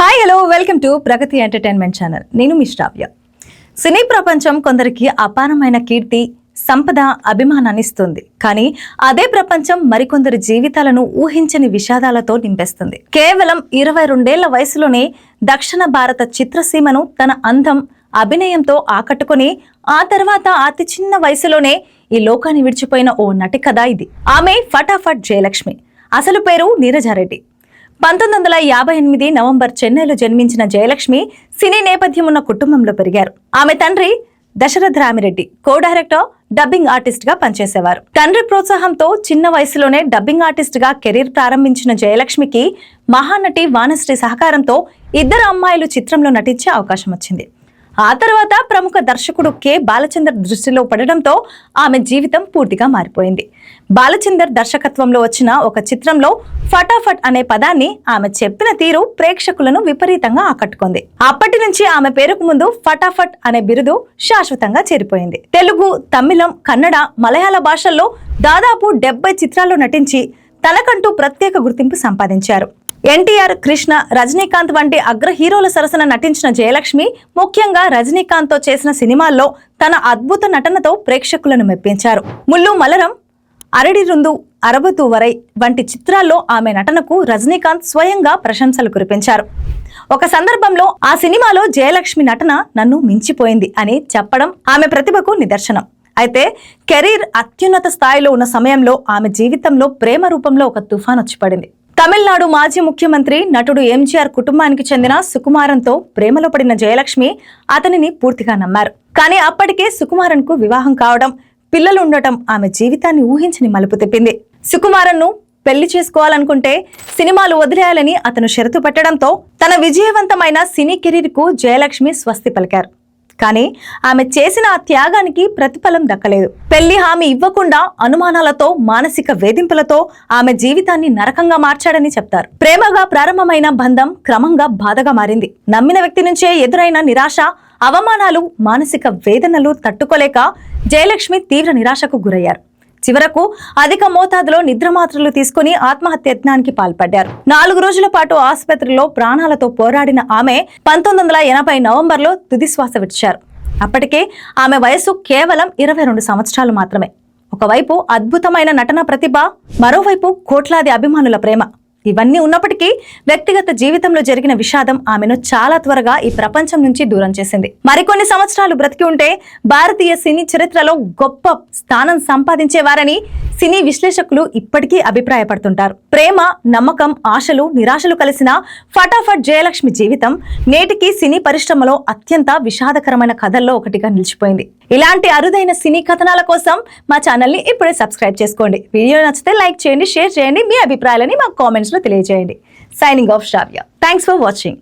Hi hello welcome to Pragathi entertainment channel. నేను మీ శ్రావ్య. సినీ ప్రపంచం కొందరికి అపారమైన కీర్తి, సంపద, అభిమానాన్ని ఇస్తుంది. కానీ అదే ప్రపంచం మరికొందరి జీవితాలను ఊహించని విషాదాలతో నింపేస్తుంది. కేవలం 22 వయసులోనే దక్షిణ భారత చిత్రసీమను తన అందం, అభినయంతో ఆకట్టుకుని ఆ తర్వాత అతి చిన్న వయసులోనే ఈ లోకాన్ని విడిచిపోయిన ఓ నటి కథ ఇది. ఆమె ఫటాఫట్ జయలక్ష్మి. అసలు పేరు నీరజారెడ్డి. 1958 నవంబర్ చెన్నైలో జన్మించిన జయలక్ష్మి సినీ నేపథ్యం ఉన్న కుటుంబంలో పెరిగారు. ఆమె తండ్రి Dasharatha Ramireddy co director, dubbing artist గా పనిచేసేవారు. తండ్రి ప్రోత్సాహంతో చిన్న వయసులోనే డబ్బింగ్ ఆర్టిస్ట్ గా కెరీర్ ప్రారంభించిన జయలక్ష్మికి మహానటి వాణశ్రీ సహకారంతో 2 అమ్మాయిలు చిత్రంలో నటించే అవకాశం వచ్చింది. ఆ తర్వాత ప్రముఖ దర్శకుడు కె బాలచందర్ దృష్టిలో పడడంతో ఆమె జీవితం పూర్తిగా మారిపోయింది. బాలచందర్ దర్శకత్వంలో వచ్చిన ఒక చిత్రంలో ఫటాఫట్ అనే పదాన్ని ఆమె చెప్పిన తీరు ప్రేక్షకులను విపరీతంగా ఆకట్టుకుంది. అప్పటి నుంచి ఆమె పేరుకు ముందు ఫటాఫట్ అనే బిరుదు శాశ్వతంగా చేరిపోయింది. తెలుగు, తమిళం, కన్నడ, మలయాళ భాషల్లో దాదాపు 70 చిత్రాల్లో నటించి తనకంటూ ప్రత్యేక గుర్తింపు సంపాదించారు. ఎన్టీఆర్, కృష్ణ, రజనీకాంత్ వంటి అగ్ర హీరోల సరసన నటించిన జయలక్ష్మి ముఖ్యంగా రజనీకాంత్ తో చేసిన సినిమాల్లో తన అద్భుత నటనతో ప్రేక్షకులను మెప్పించారు. ముల్లు మలరం, అరడి రుందు, అరబతు వరై వంటి చిత్రాల్లో ఆమె నటనకు రజనీకాంత్ స్వయంగా ప్రశంసలు కురిపించారు. ఒక సందర్భంలో ఆ సినిమాలో జయలక్ష్మి నటన నన్ను మించిపోయింది అని చెప్పడం ఆమె ప్రతిభకు నిదర్శనం. అయితే కెరీర్ అత్యున్నత స్థాయిలో ఉన్న సమయంలో ఆమె జీవితంలో ప్రేమ రూపంలో ఒక తుఫాన్ వచ్చి పడింది. తమిళనాడు మాజీ ముఖ్యమంత్రి నటుడు ఎంజీఆర్ కుటుంబానికి చెందిన సుకుమారన్తో ప్రేమలో పడిన జయలక్ష్మి అతనిని పూర్తిగా నమ్మారు. కానీ అప్పటికే సుకుమారన్ కు వివాహం కావడం, పిల్లలు ఉండటం ఆమె జీవితాన్ని ఊహించని మలుపు తిప్పింది. సుకుమారన్ను పెళ్లి చేసుకోవాలనుకుంటే సినిమాలు వదిలేయాలని అతను షరతు పెట్టడంతో తన విజయవంతమైన సినీ కెరీర్ కు జయలక్ష్మి స్వస్తి పలికారు. కానీ ఆమె చేసిన ఆ త్యాగానికి ప్రతిఫలం దక్కలేదు. పెళ్లి హామీ ఇవ్వకుండా అనుమానాలతో, మానసిక వేధింపులతో ఆమె జీవితాన్ని నరకంగా మార్చాడని చెప్తారు. ప్రేమగా ప్రారంభమైన బంధం క్రమంగా బాధగా మారింది. నమ్మిన వ్యక్తి నుంచే ఎదురైన నిరాశ, అవమానాలు, మానసిక వేదనలు తట్టుకోలేక జయలక్ష్మి తీవ్ర నిరాశకు గురయ్యారు. చివరకు అధిక మోతాదులో నిద్రమాత్రలు తీసుకుని ఆత్మహత్య యత్నానికి పాల్పడ్డారు. 4 రోజుల పాటు ఆసుపత్రిలో ప్రాణాలతో పోరాడిన ఆమె 1980 నవంబర్లో తుదిశ్వాస విడిచారు. అప్పటికే ఆమె వయసు కేవలం 22 సంవత్సరాలు మాత్రమే. ఒకవైపు అద్భుతమైన నటన ప్రతిభ, మరోవైపు కోట్లాది అభిమానుల ప్రేమ. ఇవన్నీ ఉన్నప్పటికీ వ్యక్తిగత జీవితంలో జరిగిన విషాదం ఆమెను చాలా త్వరగా ఈ ప్రపంచం నుంచి దూరం చేసింది. మరికొన్ని సంవత్సరాలు బ్రతికి ఉంటే భారతీయ సినీ చరిత్రలో గొప్ప స్థానం సంపాదించేవారని సినీ విశ్లేషకులు ఇప్పటికీ అభిప్రాయపడుతుంటారు. ప్రేమ, నమ్మకం, ఆశలు, నిరాశలు కలిసిన ఫటాఫట్ జయలక్ష్మి జీవితం నేటికి సినీ పరిశ్రమలో అత్యంత విషాదకరమైన కథల్లో ఒకటిగా నిలిచిపోయింది. ఇలాంటి అరుదైన సినీ కథనాల కోసం మా ఛానల్ని ఇప్పుడే సబ్స్క్రైబ్ చేసుకోండి. వీడియో నచ్చితే లైక్ చేయండి, షేర్ చేయండి, మీ అభిప్రాయాలని మా కామెంట్స్ లో తెలియజేయండి. Signing off Shravya. Thanks for watching.